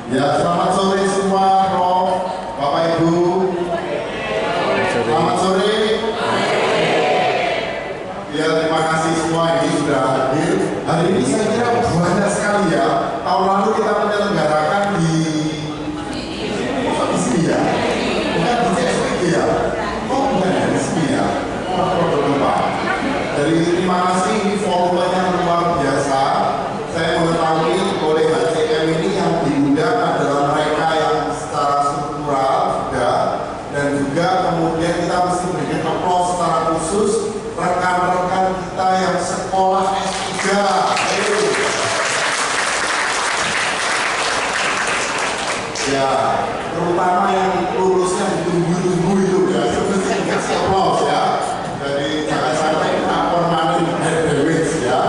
Ya, selamat sore semua, Prof, Bapak Ibu. Selamat sore. Ya, terima kasih semua ini sudah hadir. Hari ini saya kira banyak sekali ya. Tahun lalu kita menyelenggarakan di sini ya, bukan di CSPG ya. Oh, bukan ya, di sini ya. Oh, lupa. Jadi terima kasih, ini volumenya luar biasa. Saya mengetahui oleh HCM ini yang diundang adalah mereka yang secara struktural juga, dan juga kemudian kita mesti berikan aplaus secara khusus rekan-rekan kita yang sekolah S3. Ya, terutama yang lulusnya ditunggu-tunggu itu ya, seperti dikasih aplaus ya. Jadi jangan sampai permanen graduates ya.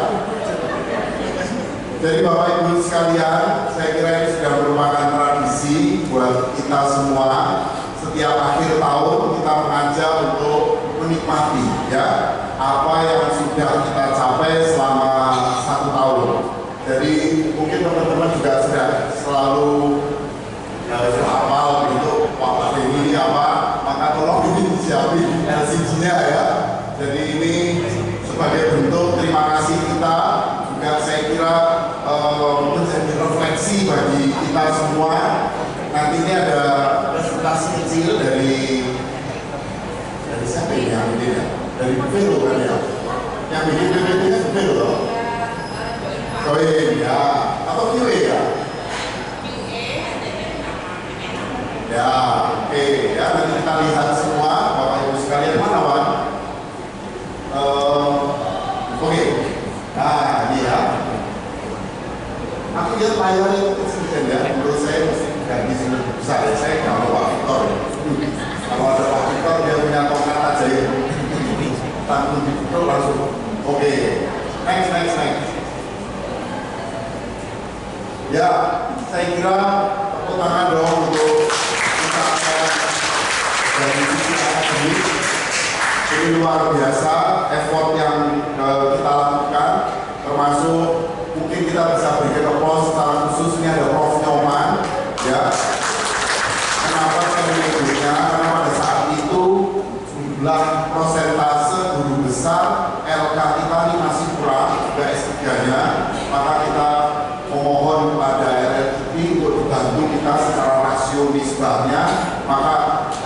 Jadi Bapak Ibu sekalian, saya kira ini sudah merupakan tradisi buat kita semua. Setiap akhir tahun kita mengajak untuk menikmati ya apa yang sudah kita capai selama 1 tahun. Jadi mungkin teman-teman juga sudah selalu hafal gitu Pak ini apa, maka tolong ini disiapin LCD-nya ya. Jadi ini sebagai bentuk terima kasih kita, juga saya kira menjadi refleksi bagi kita semua. Nanti ini ada presentasi kecil dari siapa ini yang ini ya? Dari Vero kan ya? Yang bikin PPT-nya Vero loh. Koin ya, atau Kire ya? Ya, oke ya, nanti kita lihat semua Bapak Ibu sekalian. Mana Wan? Oke, nah ini ya. Aku lihat layarnya kecil ya, menurut saya mesti ganti sini besar ya. Saya nggak mau Pak Victor ya. Kalau ada Pak Victor dia punya tongkat aja ya. Tanggung itu langsung. Oke, next. Ya, saya kira tepuk tangan dong untuk kita dari sisi akademik. Ini luar biasa effort yang kita lakukan, termasuk mungkin kita bisa berikan aplaus secara khusus. Ini ada Prof. Nyoman ya. Kenapa saya menyebutnya? Karena pada saat itu jumlah persentase guru besar LK kita ini masih kurang, juga S3-nya, maka kita memohon kepada LLGP untuk dibantu kita secara rasio nisbahnya. Maka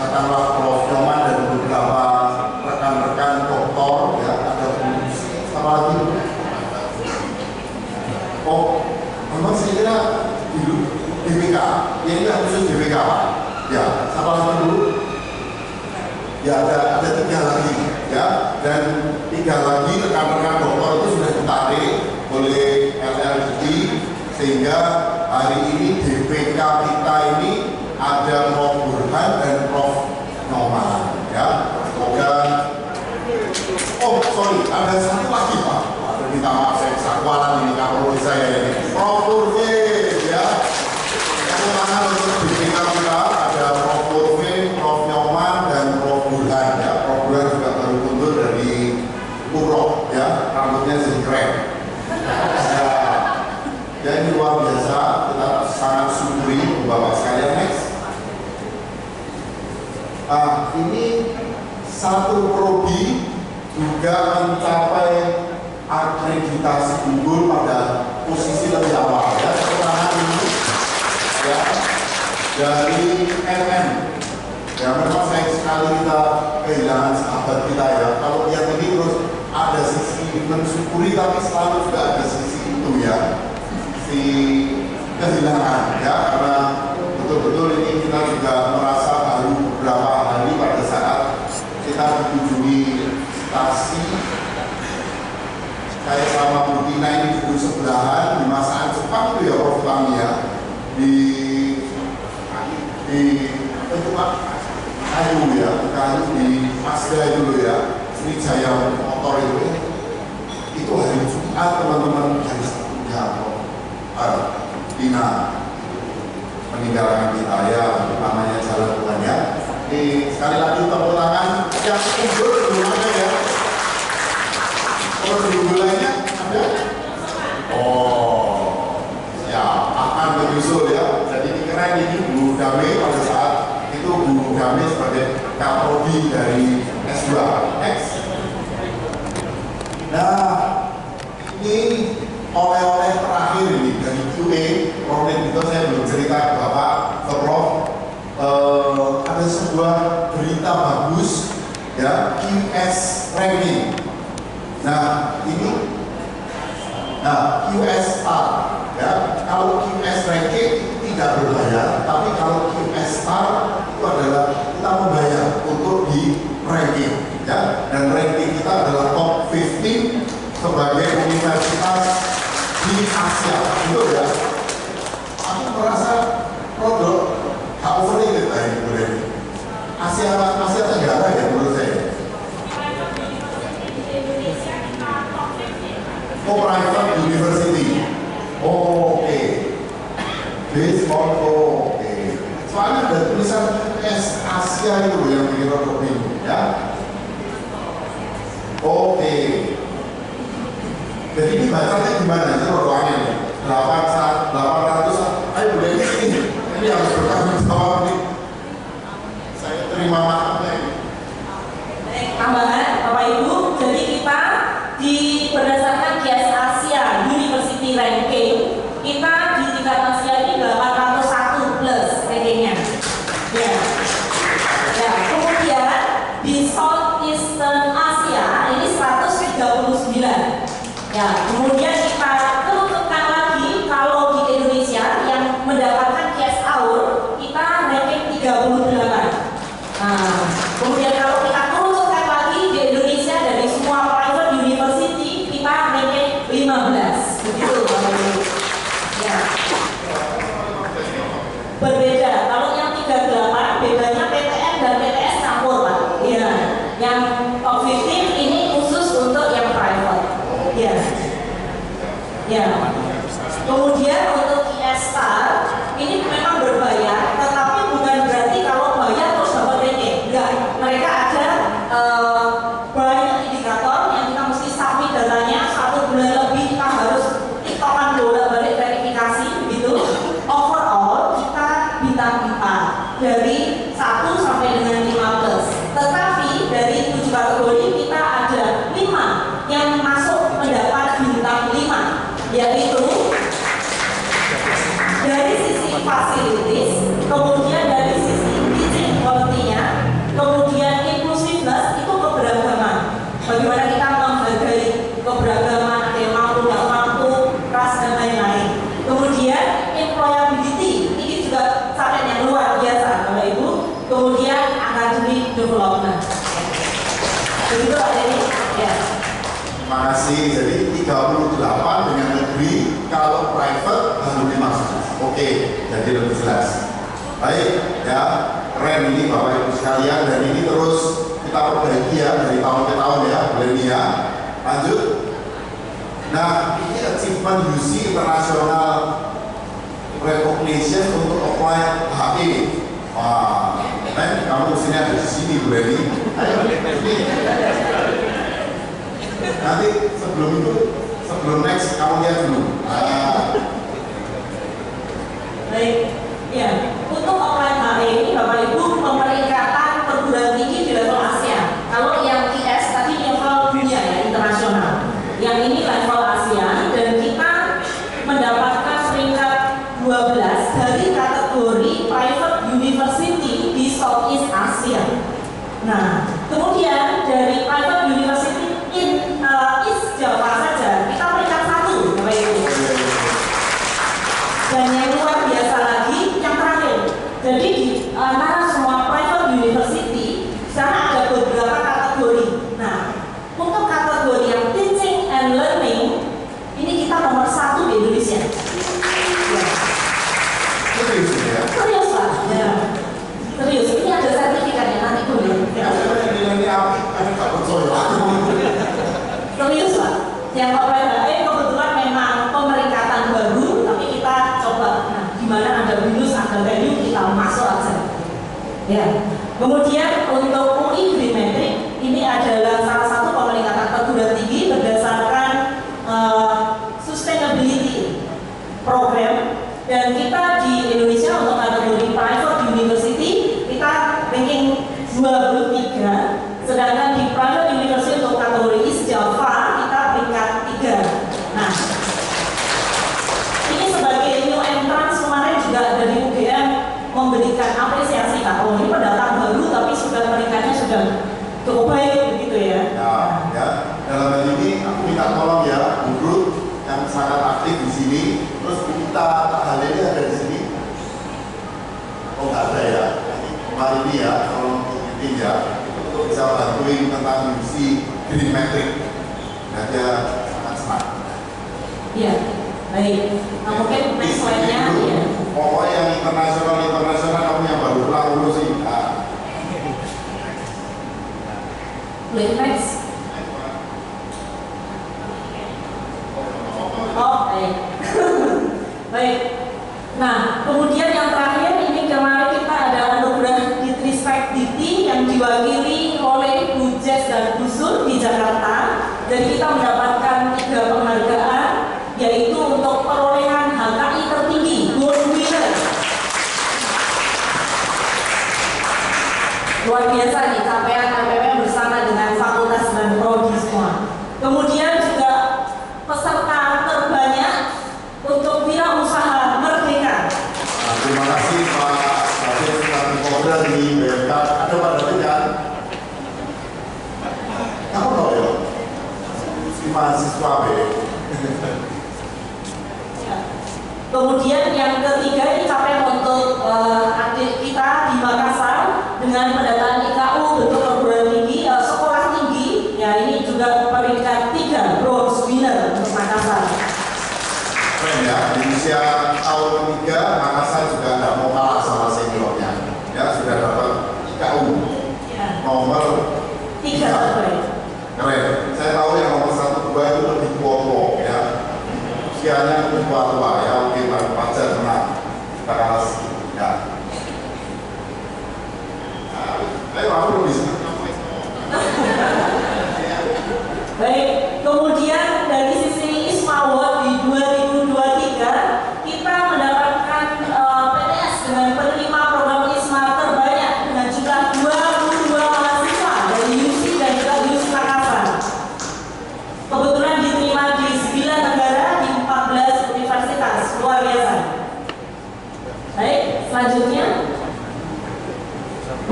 datanglah Prof. Nyoman dan beberapa rekan-rekan doktor ya, ada apa lagi? Oh, memang saya kira dulu DPK, ya ini khusus DPK Pak. Ya, siapa lagi dulu? Ya ada 3 lagi ya, dan 3 lagi rekan-rekan dokter itu sudah ditarik oleh LLGD, sehingga hari ini DPK kita ini ada Prof. Burhan dan Prof. Nyoman ya. Semoga oh sorry, ada satu lagi Pak. Aduh, minta maaf saya kesakwalan ini kalau saya ini. Prof. Turvin ya. Tepuk tangan untuk BPK kita, ada Prof. Turvin, Prof. Nyoman dan Prof. Burhan ya. Prof. Burhan juga baru mundur dari Puro ya. Rambutnya jadi keren. Ya ini luar biasa, kita sangat syukuri Bapak sekalian. Next. Ini satu prodi juga mencapai akreditasi unggul pada posisi lebih awal ya. Sekarang ini ya dari MM ya, memang sayang sekali kita kehilangan sahabat kita ya. Kalau lihat ini terus ada sisi mensyukuri, tapi selalu juga ada sisi itu ya, si kehilangan ya, karena betul-betul ini kita juga merasa baru beberapa hari pada saat kita dikunjungi stasi. Saya sama Bu Tina ini duduk sebelahan di masakan Jepang itu ya Prof. Tami ya, di itu Pak kayu ya, kayu di Mazda dulu ya, Sriwijaya Motor itu hari Jumat teman-teman hari Sabtu ya Prof. Tina meninggalkan kita ya, namanya jalan Tuhan ya. Sekali lagi tepuk tangan yang unggul belum ada ya. Kalau unggul lainnya ada? Oh ya, akan menyusul ya. Jadi keren ini Bu Dame pada saat itu Bu Dame sebagai kaprodi dari S2. Next. Nah, ini oleh-oleh terakhir ini dari QA, Ronin itu saya belum cerita ke Bapak, ke Prof. Ada sebuah berita bagus, ya, QS ranking. Nah, ini, QS Star, ya. Kalau QS ranking itu tidak berbayar, tapi kalau QS Star itu adalah kita membayar untuk di ranking, ya. Dan ranking kita adalah top 15 sebagai universitas di Asia, betul ya? Aku merasa produk overrated lah ini. Asia Tenggara ya menurut saya. Oh, private university. Oh, oke. Based on oke. Soalnya ada tulisan S Asia itu yang bikin produk ini, ya. Oke. Jadi ini bacanya gimana? Itu rodoannya nih. 800. Ayo boleh ini harus bertanggung jawab nih. Saya terima maafnya ini. Tambahan Bapak Ibu, jadi kita berdasarkan QS Asia University Ranking, kita di tingkat Asia ini 801 plus rankingnya. Ya. Ya, kemudian di Southeastern Asia ini 139. Ya, kemudian kita tentukan lagi kalau di Indonesia yang mendapatkan QS AUR kita ranking 38. Nah, kemudian kalau kita turunkan lagi di Indonesia dari semua private university kita ranking 15. Begitu Bapak Ibu. Ya. Berbeda. Kalau yang 38 bedanya PTN dan PTS campur, Pak. Ya. Yang top 15 ini khusus untuk yang private. Ya. Ya. Kemudian untuk QS Star ini memang berbayar, tetapi bukan berarti kalau bayar terus dapat ranking. Enggak. Mereka ada banyak indikator yang kita mesti submit datanya 1 bulan lebih, kita harus tiktokan bolak-balik verifikasi begitu. Overall kita bintang 4 dari 1 sampai dengan 15. Tetapi dari 7 kategori kita ada 5 yang masuk mendapat bintang 5, yaitu dari sisi fasilitas, kemudian dari sisi teaching quality-nya, kemudian inclusiveness itu keberagaman. Bagaimana kita menghargai keberagaman, ada yang mampu, nggak mampu, ras dan lain-lain. Kemudian employability, ini juga capaian yang luar biasa, Bapak Ibu. Kemudian academic development. Begitu Pak Denny? Ya. Terima kasih. Jadi 38 dengan negeri, kalau private baru 15. Oke, jadi lebih jelas. Baik, ya, keren ini Bapak Ibu sekalian, dan ini terus kita perbaiki ya dari tahun ke tahun ya, milenial. Lanjut. Nah, ini achievement UC International Recognition untuk apply HE. Wah, kamu kesini ada di sini Bu Leni. Ayo, sini. Nanti sebelum next kamu lihat dulu. Baik, ya. Untuk offline HE ini Bapak Ibu pemeringkatan perguruan tinggi di level Asia. Kalau yang IS tadi level dunia ya, internasional. Yang ini level Asia, dan kita mendapatkan peringkat 12 dari kategori private university di Southeast Asia. Nah, kemudian dari private university in East Java saja kita peringkat 1, Bapak Ibu. Dan yang luar biasa lagi yang terakhir. Jadi di antara semua private university sekarang ada beberapa kategori. Nah, untuk kategori yang teaching and learning ini kita nomor 1 di Indonesia. Ya. Serius ya? Serius Pak. Ya. Serius. Ini ada sertifikatnya nanti pun ya. Ini apa? Tak percaya. Serius Pak. Yang kebetulan memang pemeringkatan baru, tapi kita coba. Nah, gimana ada bonus, ada value, kita masuk aja. Ya. Kemudian untuk UI Grimetric ini adalah salah satu pemeringkatan perguruan tinggi berdasarkan sustainability program, dan kita di Indonesia untuk ini ya, tolong meeting ya, untuk bisa bantuin tentang misi green metric. Nah, dia sangat smart. Iya, baik. Nah, mungkin next slide-nya ya. Pokoknya yang internasional kamu yang baru pulang dulu sih. Nah. Next. Oh, baik. Baik. Nah, kemudian yang terakhir ini kemarin kita ada anugerah Ditristek Diti yang diwakili oleh Bu Jess dan Bu Sul di Jakarta. Jadi kita mendapatkan 3 penghargaan, yaitu untuk perolehan HKI tertinggi, Gold Winner. Luar biasa nih capaian KPM bersama dengan fakultas dan prodi semua. Kemudian juga peserta terbanyak untuk wirausaha merdeka. Nah, terima kasih Pak David Kapolda di BMK. Ada Pak David kan? Kamu tahu ya? Si mahasiswa B. Kemudian yang ketiga ini capaian untuk adik kita di Makassar dengan pendataan IKU bentuk perguruan tinggi, sekolah tinggi. Ya, ini juga peringkat 3 bronze winner untuk Makassar. Keren ya, di usia tahun 3 Makassar juga nggak mau kalah sama seniornya. Ya, sudah dapat IKU nomor 3. Keren. Saya tahu yang nomor 1, 2 itu lebih tua ya. Usianya tua-tua ya, oke Pak Fajar menang. Kita kalah ya. Ayo aku bisa. Baik, kemudian dari sisi ISMA Award di 2023 kita mendapatkan PTS dengan penerima program ISMA terbanyak dengan jumlah 22 mahasiswa dari UC dan juga UC Makassar. Kebetulan diterima di 9 negara di 14 universitas, luar biasa. Baik, selanjutnya.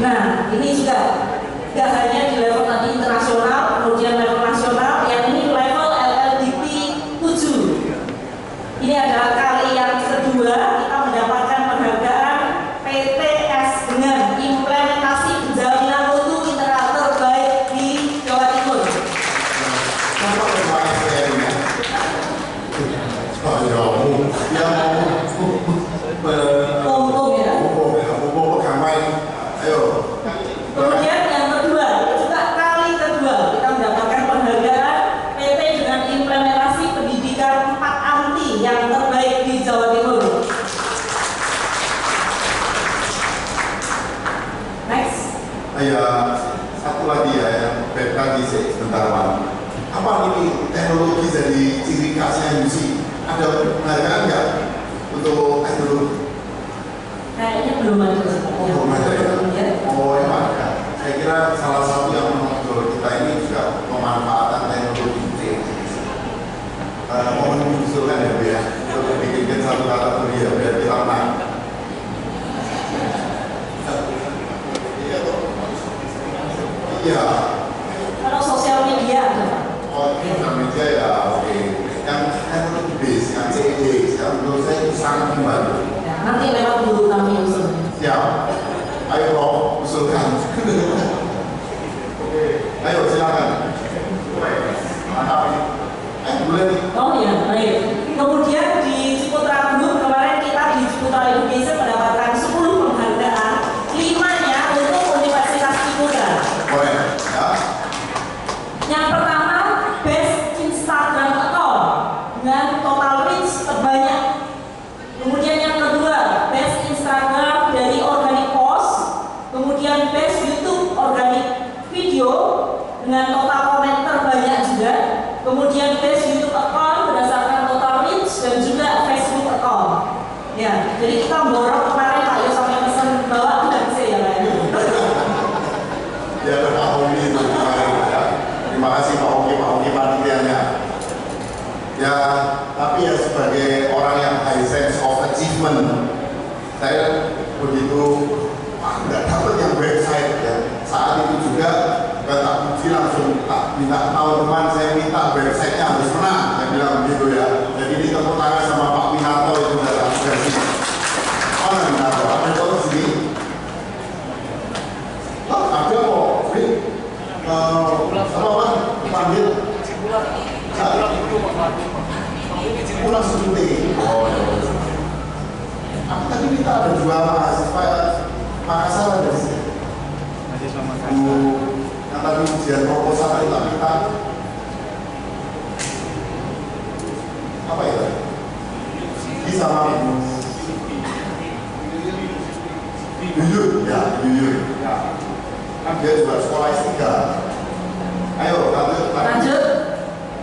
Nah, ini juga tidak hanya di level tadi internasional, kemudian level nasional, yang ini level LLDP 7. Ini adalah kali yang kedua kita mendapatkan penghargaan PTS dengan implementasi penjaminan mutu internal terbaik di Jawa Timur. Kemudian yang kedua, juga kali kedua kita mendapatkan penghargaan PT dengan implementasi pendidikan 4 anti yang terbaik di Jawa Timur. Next. Ya, satu lagi ya, yang beda sih sebentar Pak. Apa ini teknologi jadi ciri khasnya UC? Ada penghargaan nggak untuk teknologi? Kayaknya belum ada. Oh, belum ada ya? Oh, ya ada. Saya kira salah satu yang menonjol kita ini juga pemanfaatan teknologi. Mau mengusulkan ya Bu ya, untuk bikin satu kategori ya, biar kita menang. Iya. Kalau sosial media ada. Oh, sosial media ya, oke. Yang teknologi base, yang CED, yang menurut saya itu sangat membantu. Ya, nanti lewat dulu kami usul. Siap. Ayo Rob, usulkan. Oke. Ayo silakan. Mantap ini. Boleh nih. Oh ya, baik. Kemudian di Ciputra Group kemarin kita di Ciputra Education mendapatkan 10 penghargaan, 5-nya untuk Universitas Ciputra. Boleh, ya. Yang pertama, Best Instagram Account dengan total reach terbanyak. Kemudian yang kedua, Best Instagram dari Organic Post. Kemudian Best YouTube Organic Video dengan total komen terbanyak juga. Kemudian Best YouTube Account berdasarkan total reach dan juga Facebook Account. Ya, jadi kita borong kemarin Pak Yo sampai pesan bawa dan saya ya. Ya, Pak Omi itu kemarin ya. Terima kasih Pak Omi panitianya. Ya, tapi ya sebagai orang yang high sense of achievement, saya begitu nggak dapat yang website ya. Saat itu juga tak puji langsung tak minta tahun depan saya minta websitenya harus menang. Saya bilang begitu ya. Jadi ini tepuk tangan sama Pak Minato itu datang dari sini. Mana Minato? Ada di sini. kita ada 2 mahasiswa Makassar ada sih. Mahasiswa Makassar. Yang tadi ujian proposal itu kita apa ya? Bisa Yuyun, ya, Yuyun. Ya. Kan dia juga sekolah S3. Ayo, lanjut.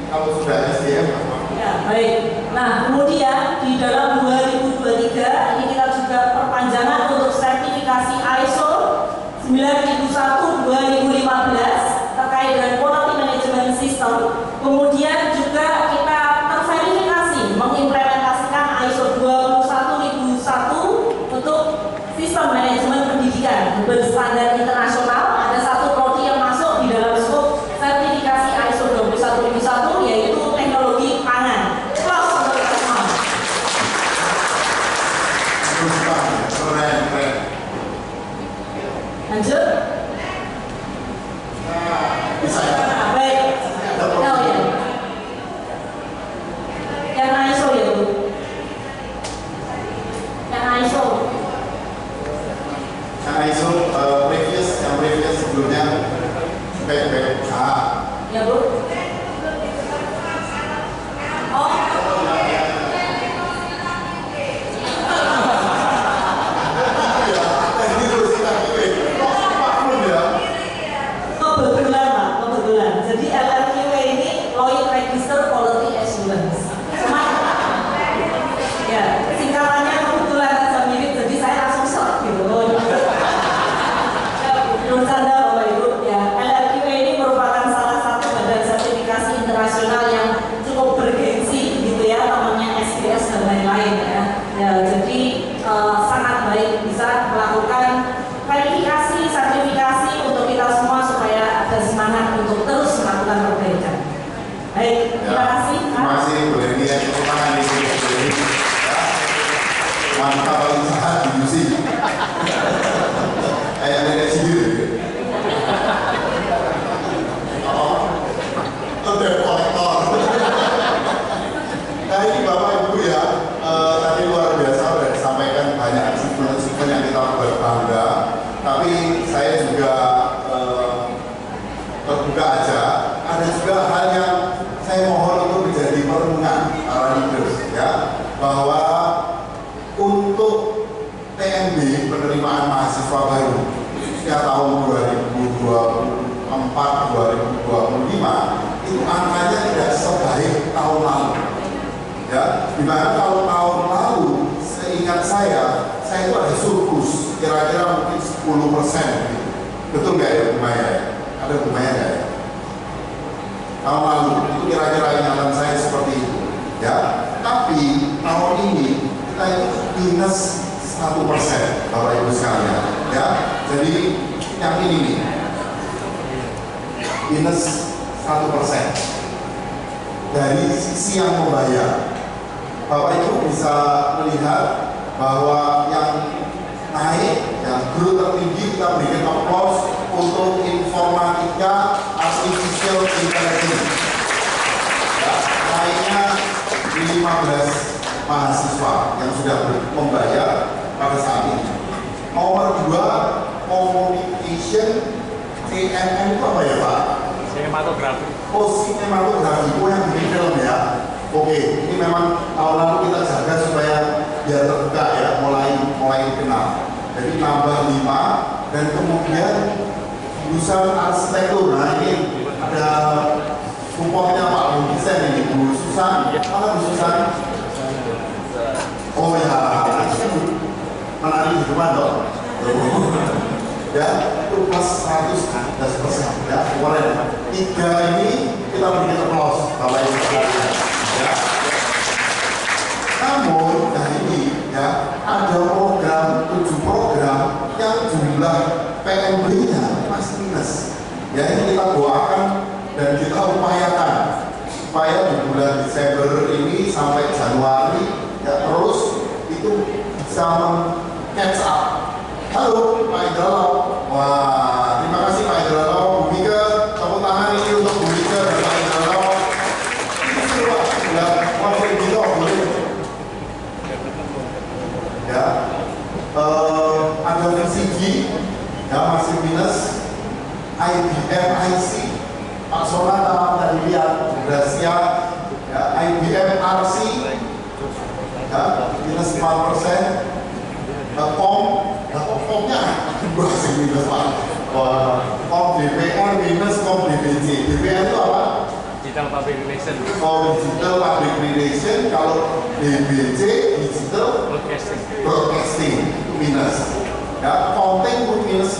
Kalau sudah SDM, ya, baik. Nah, kemudian di dalam 2023 ini kita juga perpanjangan untuk sertifikasi ISO 9001/2015 terkait dengan quality management system. Kemudian juga kita terverifikasi mengimplementasikan ISO 21001 untuk sistem manajemen pendidikan berstandar internasional. Ada satu prodi yang masuk di dalam skop sertifikasi ISO 21001 yaitu teknologi pangan. Plus untuk kita semua. keren. Lanjut. Bisa ya? Nah, baik. Oh ya. Yang ISO ya Bu. Yang ISO. Yang ISO yang previous sebelumnya baik Ya Bu. Oh. Kebetulan. Jadi LRQA ini Lloyd Register Quality Assurance. Ya, singkatannya kebetulan saja mirip, jadi saya langsung shock gitu. Bercanda Bapak Ibu, ya LRQA ini merupakan salah satu badan sertifikasi internasional yang cukup bergengsi gitu ya, namanya SBS dan lain-lain ya. Ya, jadi sangat baik bisa melakukan verifikasi, sertifikasi untuk kita semua supaya ada semangat untuk terus melakukan perbaikan. Baik, terima kasih. Terima kasih Bu Leni yang tangan di sini. Mantap paling sehat di Yusi. Kayak nenek sendiri. Debt kolektor. Nah ini Bapak Ibu ya, tadi luar biasa sudah disampaikan banyak achievement yang kita berbangga. Tapi saya juga terbuka aja. Ada juga hal yang saya mohon untuk menjadi perenungan para leaders ya, bahwa untuk TMB penerimaan mahasiswa baru setiap tahun 2024-2025 itu angkanya tidak sebaik tahun lalu. Ya, dimana tahun lalu seingat saya itu ada surplus kira-kira mungkin 10%. Betul nggak ya Bu Maya? Ada Bu Maya nggak ya? Tahun lalu itu kira-kira ingatan saya seperti itu. Ya, tapi tahun ini kita itu minus 1%, Bapak Ibu sekalian. Ya, jadi yang ini nih minus 1% dari sisi yang membayar. Bapak Ibu bisa melihat bahwa yang naik, yang growth tertinggi kita berikan applause untuk informatika artificial intelligence. Ya, naiknya 15 mahasiswa yang sudah membayar pada saat ini. Nomor 2, communication CNN itu apa ya Pak? Sinematografi. Oh, sinematografi, yang bikin film ya. Oke, ini memang tahun lalu kita jaga supaya biar terbuka ya, mulai dikenal. Jadi nambah 5 dan kemudian jurusan arsitektur. Nah ini ada supportnya Pak Bu Desain ini, Bu Susan. Mana Bu Susan? Oh ya, menari di depan dong. Ya, itu plus 100% ya, kemarin 3 ini kita berikan applause Bapak Ibu sekalian ya. Namun nah ini ya, ada program 7 program yang jumlah PMB-nya masih minus. Ya, ini kita doakan dan kita upayakan supaya di bulan Desember ini sampai Januari ya terus itu bisa catch up. Halo Pak Indralau. Wah, terima kasih Pak Indralau. Bu Mika, tepuk tangan ini untuk Bu Mika dan Pak Indralau. Ini semua sudah konflik gitu boleh. Ya, ya masih minus. IBM IC, Pak Sonata tadi lihat, Gracia, ya, IBM RC, ya, minus 4%. Komnya masih minus Pak. Kom DPR minus kom DPC. DPR itu apa? Digital Public Relation. Digital Public Relation. Kalau DBC Digital Broadcasting itu minus. Ya, konten pun minus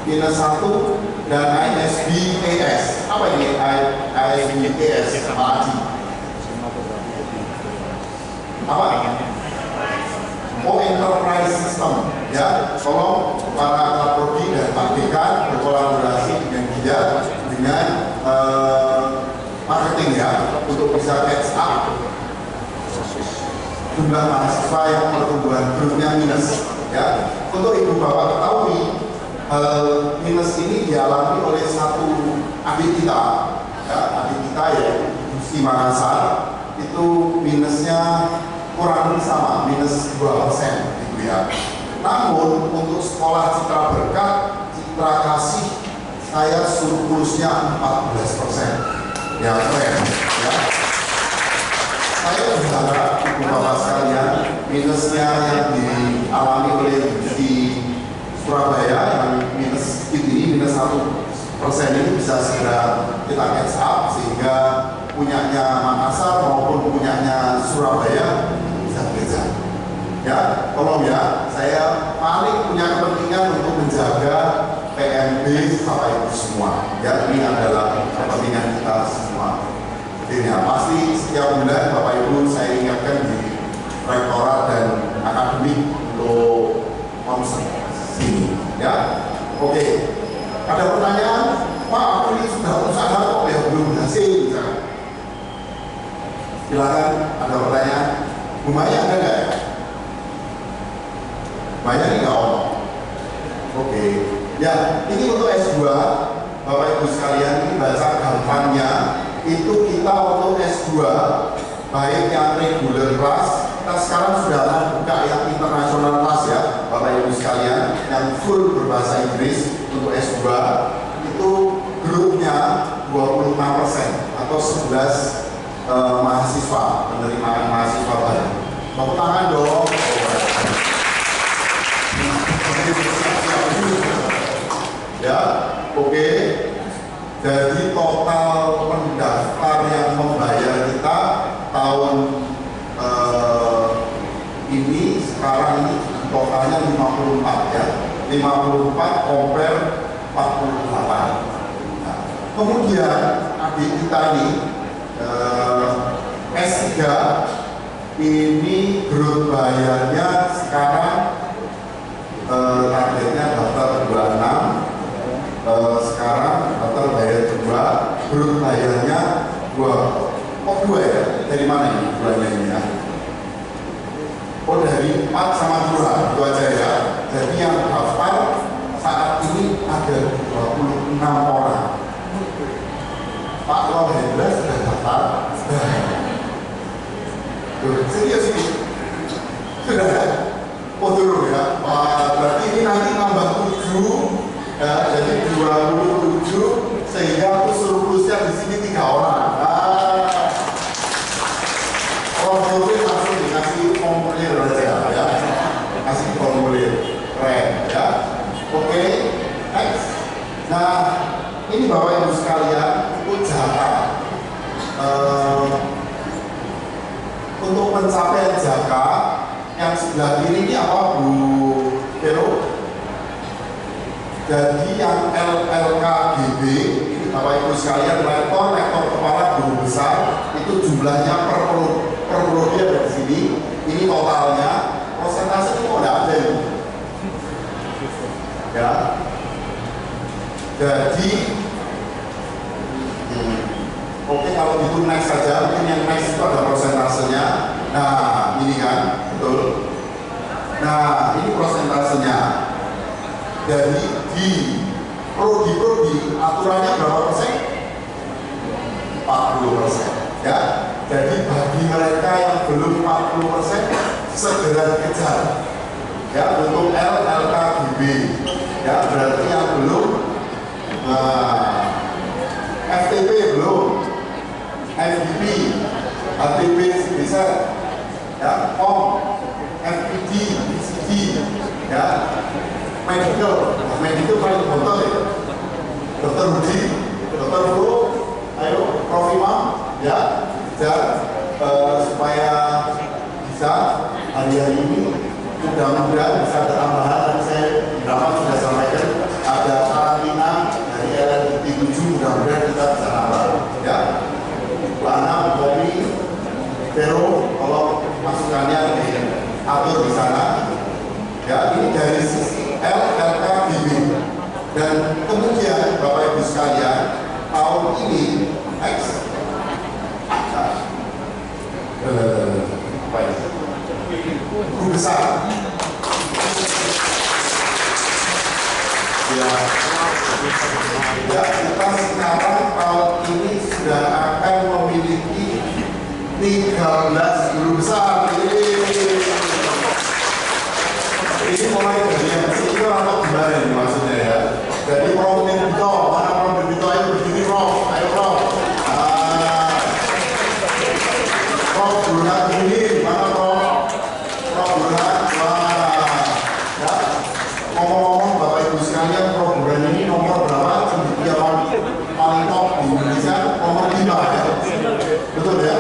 1 dan ISBAS. Apa ini ISBAS? Apa? Oh, enterprise system, ya. Tolong para kaprodi dan Pak Dekan berkolaborasi dengan dia dengan marketing ya untuk bisa catch up jumlah mahasiswa yang pertumbuhan grupnya minus, ya. Untuk ibu bapak ketahui minus ini dialami oleh satu adik kita, ya, ya di Makassar itu minusnya kurang lebih sama, minus 2% gitu ya. Namun untuk sekolah Citra Berkah, Citra Kasih, saya surplusnya 14%. Ya keren, ya. Saya berharap ibu bapak sekalian, minusnya yang dialami oleh di Surabaya yang minus ini minus 1% ini bisa segera kita catch up sehingga punyanya Makassar maupun punyanya Surabaya bisa beda. Ya, tolong ya, saya paling punya kepentingan untuk menjaga PMB Bapak Ibu semua. Ya, ini adalah kepentingan kita semua. Jadi ya, pasti setiap bulan Bapak Ibu saya ingatkan di rektorat dan akademik untuk konsen sini. Ya, oke. Ada pertanyaan? Pak, aku ini sudah usaha kok ya belum berhasil. Silakan, ada pertanyaan? Bu Maya ada nggak ya? Maya ini nggak on. Oke. Ya, ini untuk S2, Bapak Ibu sekalian, ini baca gampangnya. Itu kita untuk S2, baik yang regular class, kita sekarang sudah akan buka yang internasional class ya, Bapak Ibu sekalian, yang full berbahasa Inggris untuk S2, itu grupnya 26% atau 11 mahasiswa, penerimaan mahasiswa baru. Tepuk tangan dong. Ya, oke. Jadi total pendaftar yang membayar kita tahun ini sekarang ini totalnya 54 ya, 54 compare 48. Nah, kemudian adik kita ini S3 ini grup bayarnya sekarang targetnya daftar 26, sekarang daftar bayar 2, grup bayarnya 2. Oh 2 ya? Dari mana ini bulannya ini ya? Oh dari 4 sama 2, itu aja ya. Jadi yang daftar saat ini ada 26 orang. Pak Hendra sudah daftar? Serius ini? Sudah ya? Oh dulu ya? Berarti ini nanti nambah 7 ya, jadi 27 sehingga surplusnya di sini 3 orang. Formulir langsung dikasih formulir aja ya, kasih formulir keren ya. Oke, next. Nah ini Bapak Ibu sekalian, itu jaka untuk pencapaian jaka yang sebelah kiri ini apa Bu Vero? Jadi yang LLKGB ini Bapak Ibu sekalian, rektor kepala guru besar itu jumlahnya per prodi ada di sini. Ini totalnya, persentase itu kok tidak ada ini. Ya. Jadi oke, kalau gitu next saja, mungkin yang next itu ada persentasenya. Nah ini kan, betul. Nah ini persentasenya. Jadi di prodi aturannya berapa persen? 40%. Ya. Jadi bagi mereka yang belum 40% segera dikejar. Ya, untuk LLKGB Ya, berarti yang belum FTP belum, FDP, HTP bisa, ya, POM, FPD, PCD, ya, medical paling betul ya, Dokter Budi, Dokter Flu, ayo Prof Imam, ya, dan supaya bisa hari ini mudah-mudahan bisa tambahan. Dan saya dapat sudah sampaikan ada karantina dari LLT 7, mudah-mudahan kita bisa nambah, ya. Lana, kopi, Vero, kalau masukannya diatur di sana, ya. Ini dari sisi LLKBB. Dan kemudian Bapak Ibu sekalian, tahun ini guru besar, ya, kita sekarang tahun ini sudah akan memiliki 13 guru besar. Ini mulai dari yang kecil atau gimana ini maksudnya, ya. Jadi Prof Dito, mana Prof Dito, ayo berdiri Prof, ayo Prof. Prof Burhan ini, mana Prof? Prof Burhan, ya. Ngomong-ngomong Bapak Ibu sekalian, Prof Burhan ini nomor berapa? Cendekiawan paling top di Indonesia, nomor 5, ya. Betul ya?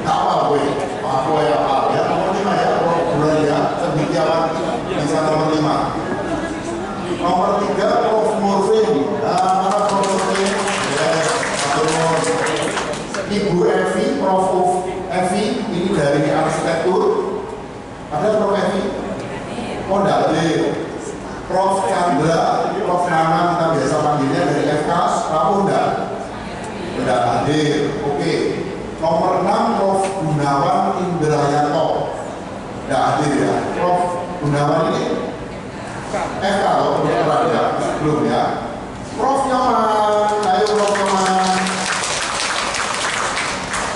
Nggak apa gue, aku ya apa? Ya nomor 5 ya, Prof Burhan ya, cendekiawan bisa nomor 5. Nomor 3 Prof Murfin. Mana Prof Murfin? Ibu Evi, Prof Evi, ini dari arsitektur. Ada Prof Evi? Oh, enggak ada. Prof Chandra, Prof Nana, kita biasa panggilnya dari FKS. Kamu enggak? Enggak hadir. Oke. Nomor 6 Prof Gunawan Indrayanto. Enggak hadir ya. Prof Gunawan ini FK loh, ya, belum ya. Prof Nyoman, ayo Prof Nyoman.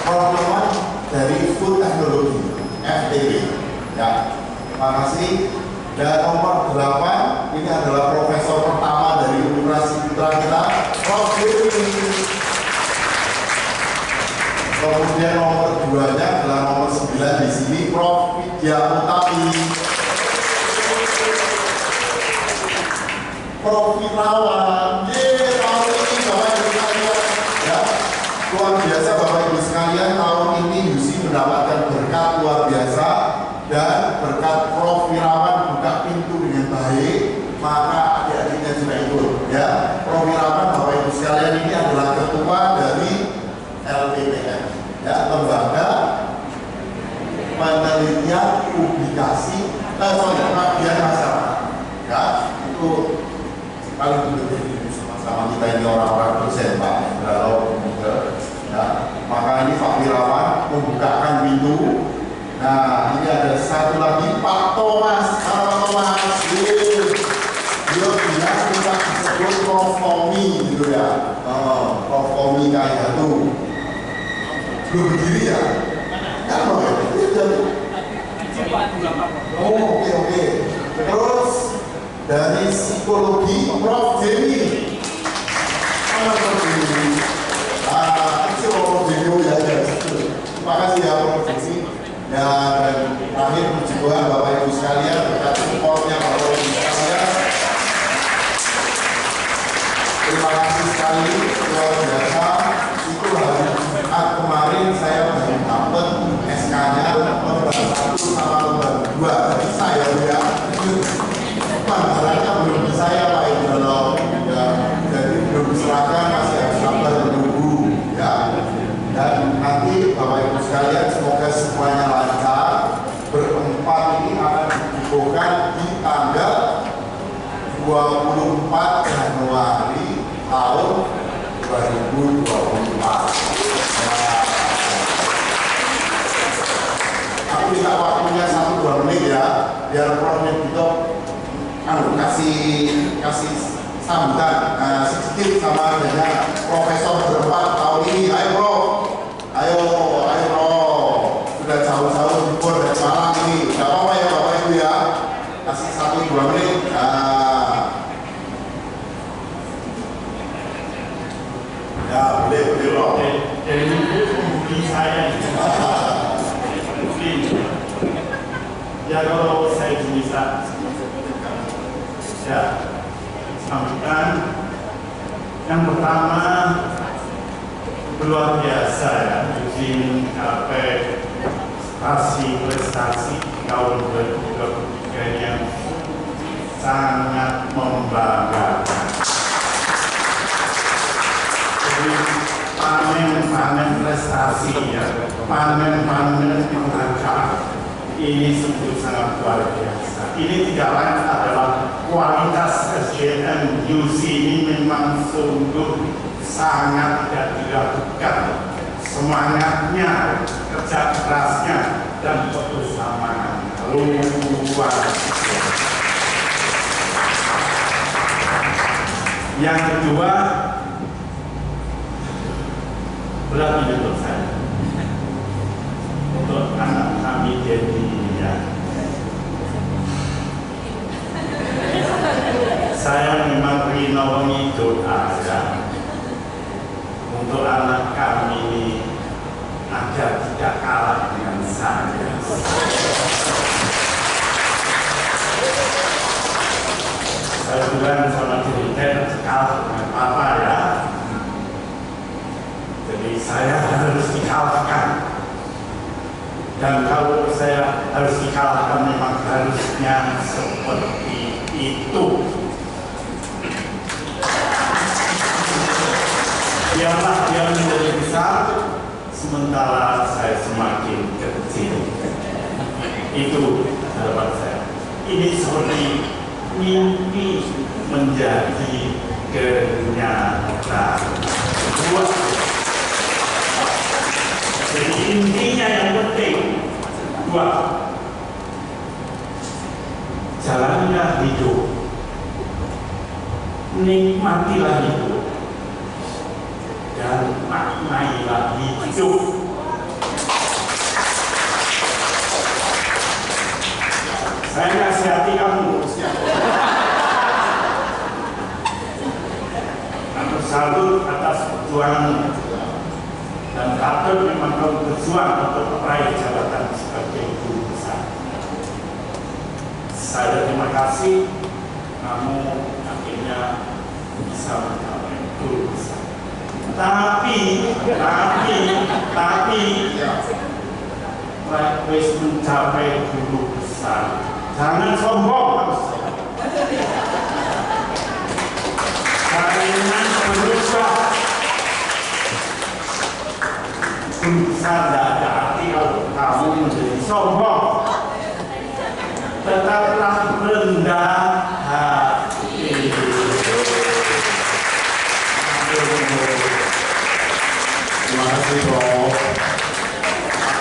Prof Nyoman dari Food Technology, FTB, ya. Terima kasih. Dan nomor 8 ini adalah profesor pertama dari Universitas Putra kita, Prof Dewi. Kemudian nomor 2-nya adalah nomor 9 di sini, Prof Widya Utami. Prof Fitrawan, tahun ini Bapak Ibu sekalian, ya, luar biasa Bapak Ibu sekalian, tahun ini Yusi mendapatkan berkat luar biasa, dan berkat Prof Firawan buka pintu dengan baik, maka adik-adiknya juga ikut, ya. Prof Firawan Bapak Ibu sekalian ini adalah ketua dari LPPM, ya, lembaga penelitian publikasi pengabdian masyarakat, ya. Itu paling penting sama kita ini orang-orang dosen Pak, kalau ya, maka ini Pak Firawan membukakan pintu. Nah, ini ada satu lagi Pak Thomas, Pak Thomas, dia bilang kita disebut Prof Tommy gitu ya, Prof Tommy kayak itu, belum berdiri ya? Kan loh ya, dia jadi. Oh, oke. Terus dari psikologi Prof Dewi. Mana Prof Dewi? Itu Prof Dewi ya. Terima kasih ya Prof Dewi. Ya, dan terakhir puji Tuhan Bapak Ibu sekalian berkat supportnya Bapak Ibu sekalian. Terima kasih sekali luar biasa. Itu hari Jumat kemarin saya baru dapat SK-nya lembar 1 sama lembar 2. Bisa ya Bu ya. Masalahnya belum bisa ya Pak Ibu, ya, jadi belum diserahkan, masih harus sabar menunggu, ya. Dan nanti Bapak Ibu sekalian semoga semuanya lancar. Berempat ini akan dibukukan di tanggal 24 Januari tahun 2024. Aku minta waktunya 1-2 menit ya, biar Prof Dito kasih sambutan sedikit sama dengan profesor berempat tahun ini. Ayo Prof, ayo Prof, sudah jauh-jauh libur dari Malang ini, nggak apa-apa ya Bapak Ibu ya. kalau saya bisa ya sampaikan, yang pertama luar biasa ya, Eugene mencapai prestasi tahun 2023 yang sangat membanggakan. Jadi panen prestasi ya, panen penghargaan ini sungguh sangat luar biasa. Ini tidak lain adalah kualitas SDM UC ini memang sungguh sangat tidak diragukan. Semangatnya, kerja kerasnya, dan kebersamaan luar biasa. Yang kedua, berat ini untuk saya, untuk anak kami jadi ya. Saya memang rinongi doa ya, untuk anak kami ini agar tidak kalah dengan saya. Saya bilang sama diri saya kalah dengan papa ya. Jadi saya harus dikalahkan. Dan kalau saya harus dikalahkan memang harusnya seperti itu. Biarlah dia menjadi besar, sementara saya semakin kecil. Itu harapan saya. Ini seperti mimpi menjadi kenyataan. Jadi intinya yang penting dua, jalannya hidup, nikmatilah hidup, dan maknailah hidup. Saya nasihati kamu, kamu salut atas perjuangan dan patut memang kamu berjuang untuk meraih jabatan sebagai guru besar. Saya terima kasih kamu akhirnya bisa mencapai guru besar. Tapi wis mencapai guru besar, jangan sombong. Jangan berubah. Guru besar tidak ada arti kalau kamu menjadi sombong. Tetaplah rendah hati. Terima kasih Prof.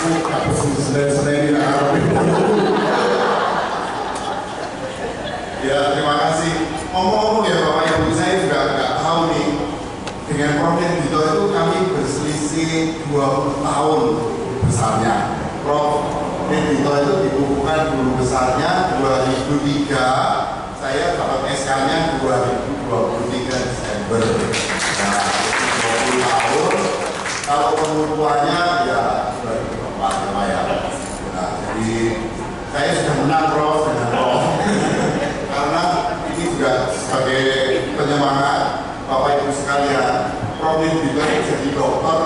Aku sedang ya, terima kasih. Ngomong-ngomong ya Bapak Ibu, saya juga nggak tahu nih, dengan Prof Dito itu kami berselisih 20 tahun besarnya. Prof Dito itu dibukukan guru besarnya 2003, saya dapat SK-nya 2023 Desember. Nah, 20 tahun. Kalau pengukuhannya ya 2024 ya. Nah, jadi saya sudah menang Prof dengan Prof. Karena ini juga sebagai penyemangat Bapak Ibu sekalian, Prof Dito jadi dokter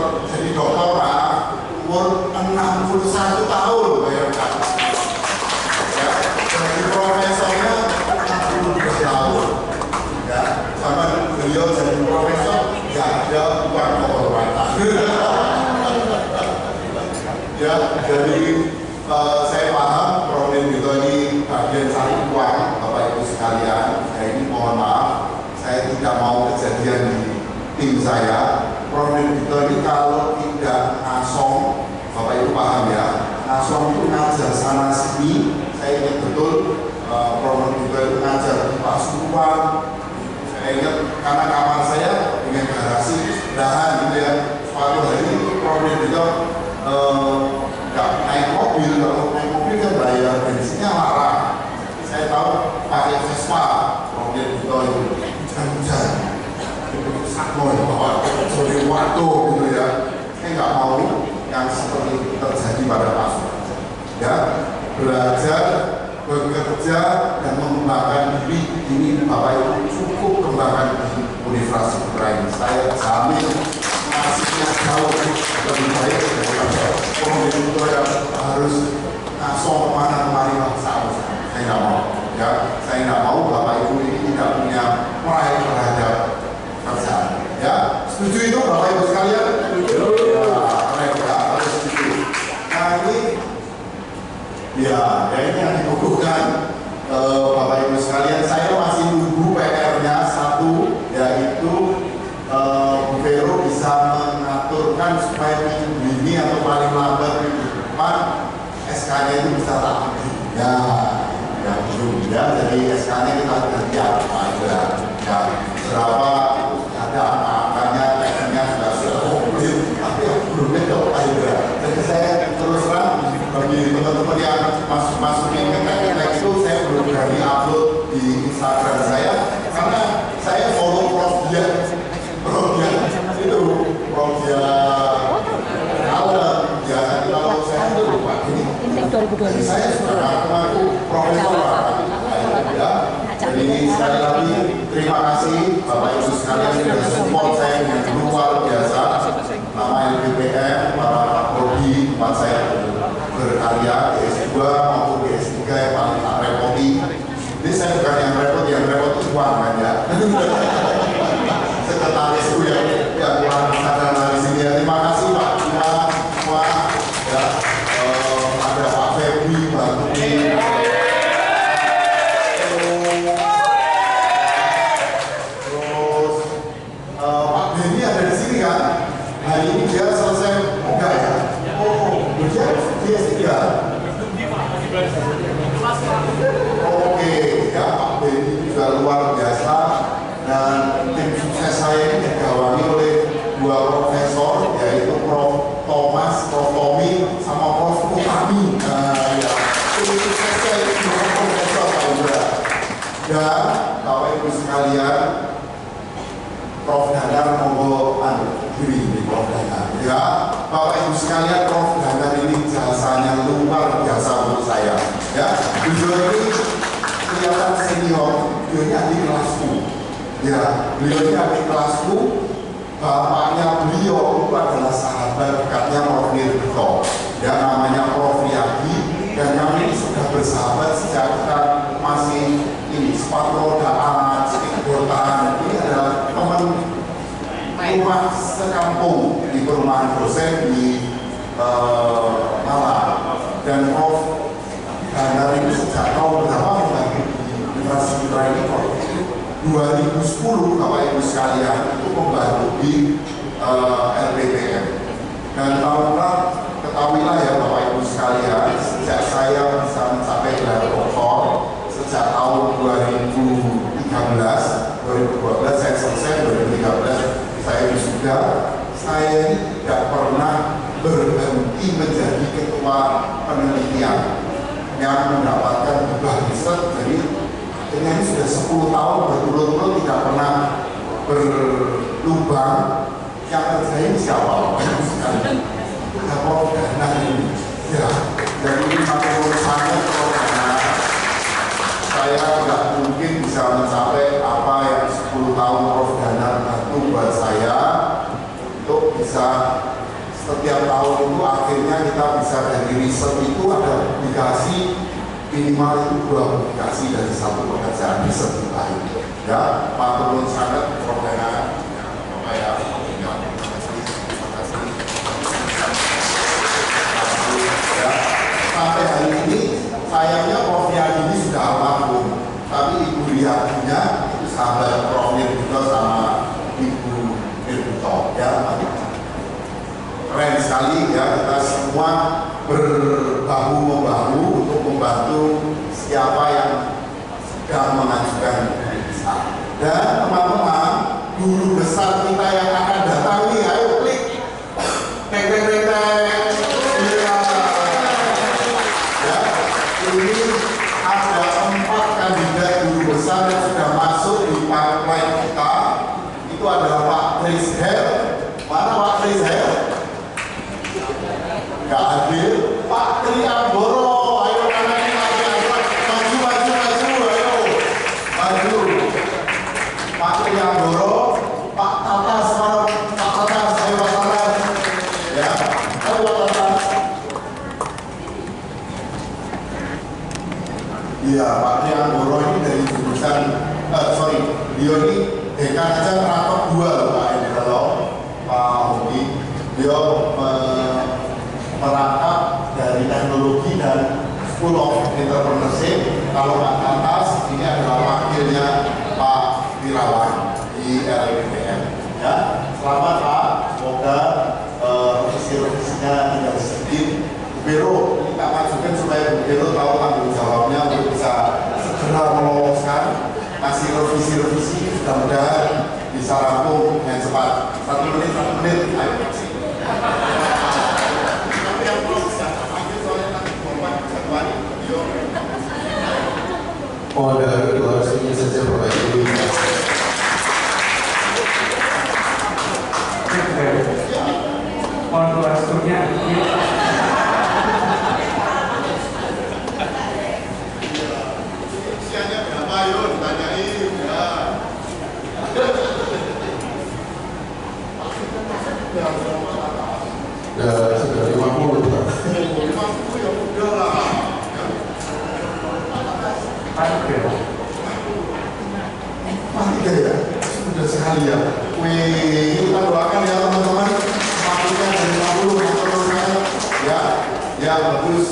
umur 61 tahun, bayangkan. Ya, jadi profesornya 63 tahun. Ya, sama beliau jadi profesor, ya ada uang kehormatan. Ya, jadi saya paham Prof Dito ini bagian cari uang, Bapak Ibu sekalian. Saya ini mohon maaf, saya tidak mau kejadian di tim saya. Prof Dito ini kalau tidak ngasong, Bapak Ibu paham ya, ngasong itu ngajar sana sini. Saya ingat betul Prof Dito itu ngajar di Pasuruan. Saya ingat karena kamar saya dengan garasi sebelahan gitu ya. Suatu hari Prof Dito nggak naik mobil, kalau naik mobil kan bayar bensinnya larang. Saya tahu pakai Vespa, Prof Dito itu hujan-hujan, sakno ya Bapak, sore waktu gitu ya. Saya nggak mau yang seperti itu terjadi pada pasukan. Ya, belajar bekerja dan mengembangkan diri. Ini Bapak Ibu cukup kembangkan di Universitas Putra ini. Saya jamin hasilnya jauh lebih baik daripada pemimpin yang harus ngasong kemana-kemana bangsa. Saya tidak mau, ya. Saya tidak mau Bapak Ibu ini tidak punya pride terhadap kerjaan. Ya, setuju itu Bapak Ibu sekalian? Setuju. Ya, mereka harus setuju. Nah ini, ya ini yang dibutuhkan Bapak Ibu sekalian. Saya masih nunggu PR-nya satu, yaitu Bu Vero bisa mengaturkan supaya minggu ini atau paling lambat minggu depan SK-nya itu bisa rapi. Ya, belum ya. Jadi SK-nya kita ganti apa ya? Ya, berapa ada angka-angkanya, tekniknya sudah komplit, tapi belum ada aja. Jadi saya terus terang bagi teman-teman yang masukin ke teknik itu, saya belum berani upload di Instagram saya karena saya follow Prof Dia itu Prof Dia Alam ya. Kalau saya itu lupa ini jadi saya sudah mengaku profesor ya. Jadi ini sekali lagi terima kasih Bapak Ibu sekalian yang support saya dengan luar biasa. Nama LPPM, para prodi tempat saya berkarya di S2 maupun di S3 yang paling tak repoti. Ini saya bukan yang repot itu uang kan ya. Sekretaris itu yang kurang sadar dari sini ya. Terima kasih Pak semua ya. Ada Pak Febri, Pak Tuki. Terus Pak Benny ada di sini kan. Hari ini dia selesai enggak ya? Oh, dia S3. Oke, ya Pak Benny juga luar biasa dan tim sukses saya ini digawangi oleh dua profesor yaitu Prof Thomas, Prof Tommy, sama Prof Utami. Nah, ya, tim sukses saya ini dua profesor juga. Dan Bapak Ibu sekalian, Prof Danar monggo diri di Prof Danar. Ya, Bapak Ibu sekalian, Prof Danar ini jasanya luar biasa menurut saya. Ya, beliau ini kelihatan senior, beliaunya di kelasku. Ya, beliaunya di kelasku. Bapaknya beliau itu adalah sahabat dekatnya Prof Nirvito. Ya, namanya Prof Yadi. Dan kami ini sudah bersahabat sejak kita masih ini sepatu roda amat, skateboardan. Ini adalah teman rumah sekampung di perumahan dosen di Malang. Dan Prof Danar ini sejak tahun berapa membagi di Universitas Putra ini? 2010 Bapak Ibu sekalian itu membantu di LPPM. Dan tahun-tahun ketahuilah ya Bapak Ibu sekalian, sejak saya bisa mencapai gelar doktor sejak tahun 2012 saya selesai, 2013 saya wisuda. Saya ini tidak pernah berhenti menjadi ketua penelitian yang mendapatkan hibah riset. Jadi ini sudah 10 tahun berturut-turut tidak pernah berlubang. Yang kerjain siapa? Ada Prof Danar ini. Ya, jadi ini makin sangat Prof Danar. Saya tidak mungkin bisa mencapai apa yang 10 tahun Prof Danar bantu buat saya untuk bisa setiap tahun itu akhirnya kita bisa dari riset itu ada publikasi minimal itu 2 publikasi dari satu pekerjaan riset kita ini. Ya, Pak Turun sangat Prof Danar. Sampai hari ini sayangnya Prof Yadi ini sudah almarhum, tapi Ibu Riyadinya itu sahabat Prof Nirvito sama Ibu Nirvito. Ya, keren sekali ya, kita semua berbahu membahu untuk membantu siapa yang sedang mengajukan visa. Dan teman-teman, guru besar kita yang akan datang nih, ayo klik. Ini ada 4 kandidat guru besar yang sudah masuk di pipeline kita. Itu adalah Pak Trisher. Mana Pak Trisher? Gak hadir. Pak Triamboro, ayo kangen lagi Iya, Pak Trianggoro ini dari jurusan, beliau ini dekan aja rapat 2 loh Pak Endra, Pak Hoki. Beliau merangkap dari teknologi dan School of Entrepreneurship. Kalau Pak atas ini adalah wakilnya Pak Wirawan di LPDM. Ya, selamat Pak. Semoga revisi-revisinya tidak sedikit. Biro, ini tak majukan supaya Biro tahu tanggung jawabnya untuk bisa segera meloloskan, kasih revisi-revisi, mudah-mudahan bisa rampung dengan cepat. 1 menit, ayo. Oh, ada 200 ini saja Bapak Ibu. Mohon doa restunya. Usianya berapa? Ayo ditanyain ya. Ya, sudah 50 Pak. 50 ya udah lah. Mati ya, sudah sekali ya. Wih, kita doakan ya teman-teman. Waktunya dari 50 ya, ya bagus.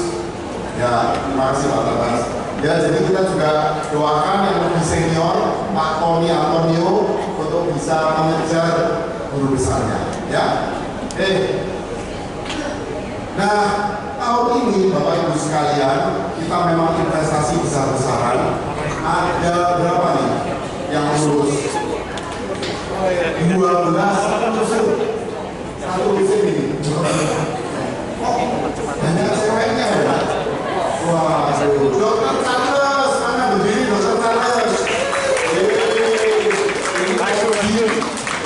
Ya, terima kasih Pak Tabas. Ya, jadi kita juga doakan yang lebih senior, Pak Tony Antonio, untuk bisa mengejar guru besarnya. Ya, nah, tahun ini Bapak Ibu sekalian, kita memang investasi besar-besaran. Ada berapa nih yang lulus? 12 satu musim ini. Oh, banyak ceweknya ya? Wah, Dokter Charles, mana berdiri Dokter Charles? Ini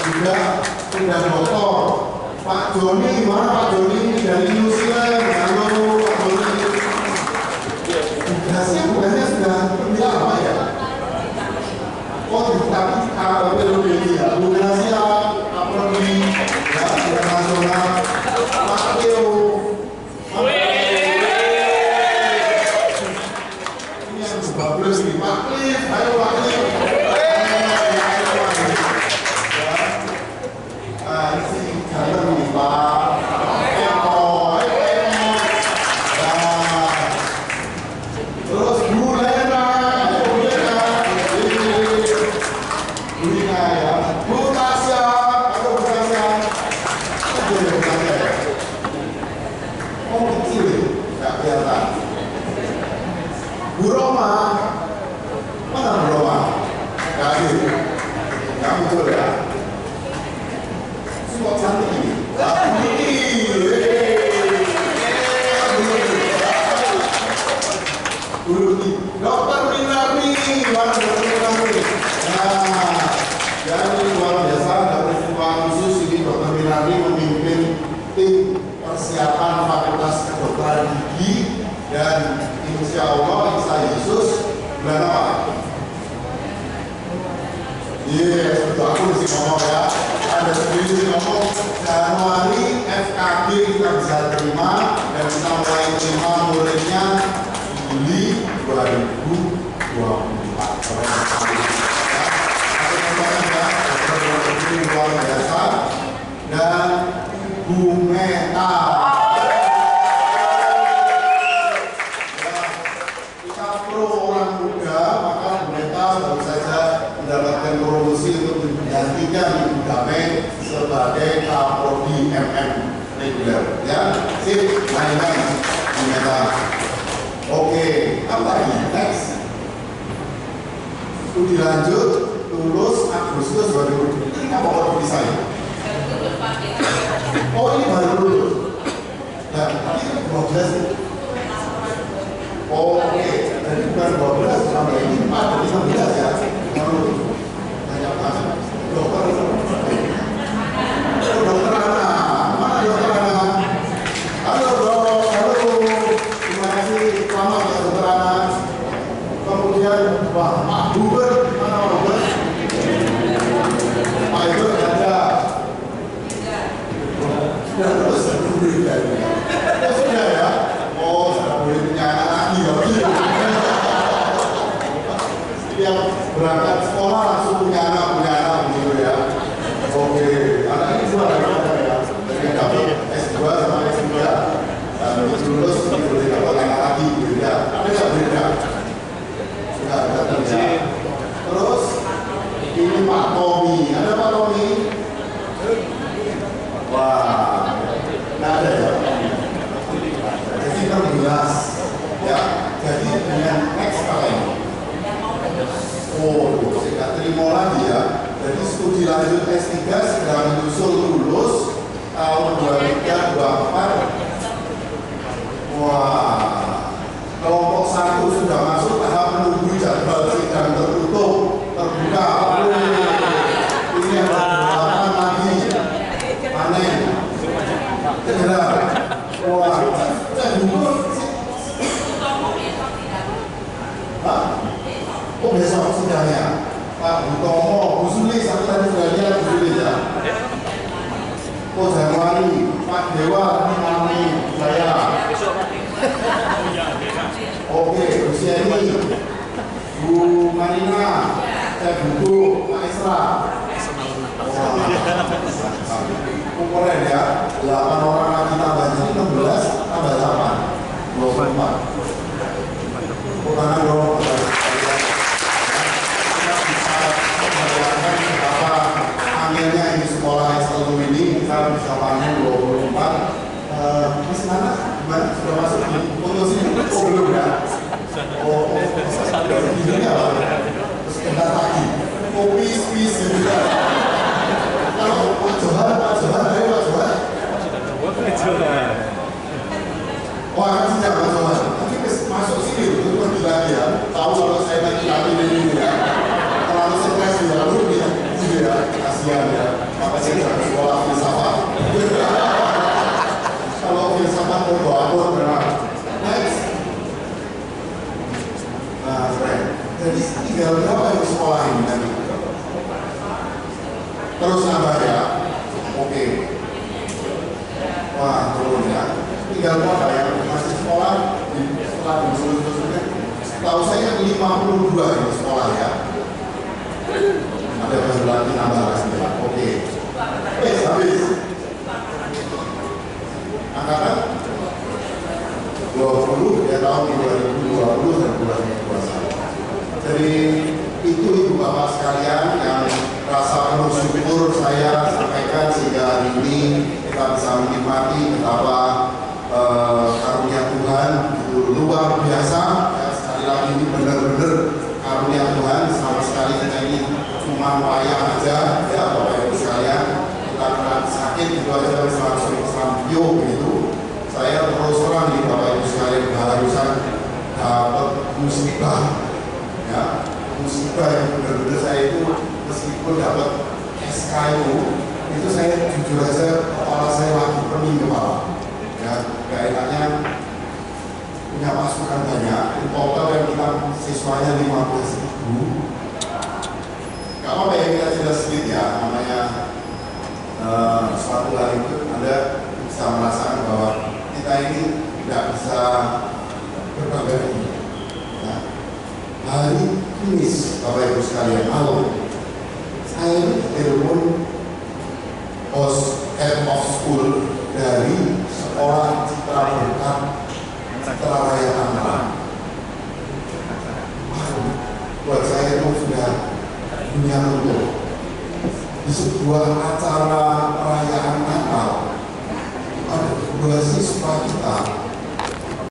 juga sudah dokter. Pak Joni, mana Pak Joni dari New Zealand? Halo Pak Joni. Tugasnya sudah tidak apa ya? Oh, tapi kalau ini ya, tugasnya apa nih? Ya, internasional. Pak Teo. Ini yang bagus nih, Pak Cliff. Ayo Pak Cliff. Bu Roma, mana Bu Roma? Gak ada. Gak muncul ya? Semua cantik ini. Dokter Minarni, mana Dokter Minarni? Nah, jadi luar biasa ada peristiwa khusus ini Dokter Minarni memimpin tim persiapan Fakultas Kedokteran Gigi dan Insya Allah Isa Yesus bulan apa? Iya, betul aku mesti ngomong ya. Ada sendiri ngomong Januari FKG kita bisa terima dan kita mulai terima muridnya Juli 2024. Luar biasa dan Bu Meta. Mendapatkan promosi untuk menggantikan Ibu Damai sebagai Kapolri MM reguler. Ya, sip, main-main, ternyata. Oke, apa lagi? Next. Studi lanjut, lulus Agustus 2020. Ini apa orang bisa ya? Oh, ini baru lulus. Nah, ini 12. Oh, oke, dari bulan 12 sampai ini 4 dari 11 ya. Banyak banget. Dokter Ana, mana Dokter Ana? Halo Dok, halo. Terima kasih, selamat ya Dokter Ana. Kemudian, wah, Pak Buber, mana Pak Buber? Pak Ibu ada. Sudah terus sudah ya. Oh, sudah boleh punya anak lagi ya. berangkat sekolah langsung punya anak begitu ya. Oke, anak ini dua ya. Jadi dapat S2 sama S3, dan lulus tidak dapat anak lagi gitu ya. Ada nggak beda? Nggak ada kerja. Terus ini Pak Tommy, ada Pak Tommy? Wah, nggak ada ya. Jadi terbilas ya. Jadi dengan next time. Oh, saya nggak terima lagi ya. Jadi studi lanjut S3 segera menyusul lulus tahun 23-24. Wah, kelompok 1 sudah masuk tahap menunggu jadwal sidang tertutup terbuka. Ini ada 8 lagi panen segera. Wah, saya dulu. Oh besok sidangnya Pak Hutomo, Bu Sulis, aku tadi sudah lihat Bu Sulis ya. Oh Januari, Pak Dewa, ini kami, saya. Oke, Bu Sieni, Bu Marina, saya duduk, Pak Isra. Keren ya, 8 orang lagi tambah jadi 16, tambah 8, 24. Tangan dong. Anginnya ini sekolah S1 ini kita bisa panen 24. Mas mana? Gimana? Sudah masuk di foto sini? Oh belum ya? Oh, ini apa? Terus kenal lagi. Oh pis gitu ya. Kalau Pak Johan, ayo Pak Johan. Wah kan sejak Pak Johan. Nanti masuk sini itu lebih lagi ya. Tahu kalau saya lagi ini ya. Terlalu stres ya, lalu dia ya, kasihan ya. Maka saya ke sekolah filsafat. Kalau filsafat mau bawa benar. Next. Nah, keren. Jadi tinggal berapa yang sekolah ini nanti? Terus nambah ya. Oke. Wah, turun ya. Tinggal berapa yang masih sekolah setelah lulus ini? Tahu saya 52 ini sekolah ya. Ada yang lagi nambah lagi. Oke. Habis. Angkatan 20 ya tahun 2020 dan 2021. Jadi itu ibu bapak sekalian yang rasa penuh syukur saya sampaikan sehingga hari ini kita bisa menikmati betapa karunia Tuhan itu luar biasa. Ya, sekali lagi ini benar-benar karunia Tuhan, sama sekali kita ini cuma wayang aja ya Bapak Ibu sekalian. Kita kena sakit itu aja harus video begitu. Saya terus terang di Bapak Ibu sekalian keharusan dapat musibah ya, musibah yang benar-benar saya itu meskipun dapat SK itu saya jujur aja kepala saya lagi pening kepala ya, gak enaknya punya pasukan banyak, in total yang kita siswanya 15.000. Gak apa-apa ya kita cerita sedikit ya, namanya suatu hari itu Anda bisa merasakan bahwa kita ini tidak bisa berbagi. Nah, hari ini Bapak Ibu sekalian, saya telepon head of school dari sekolah Citra Berkat Citra Raya Tangerang. Buat saya itu sudah dunia untuk di sebuah acara perayaan Natal ada 2 siswa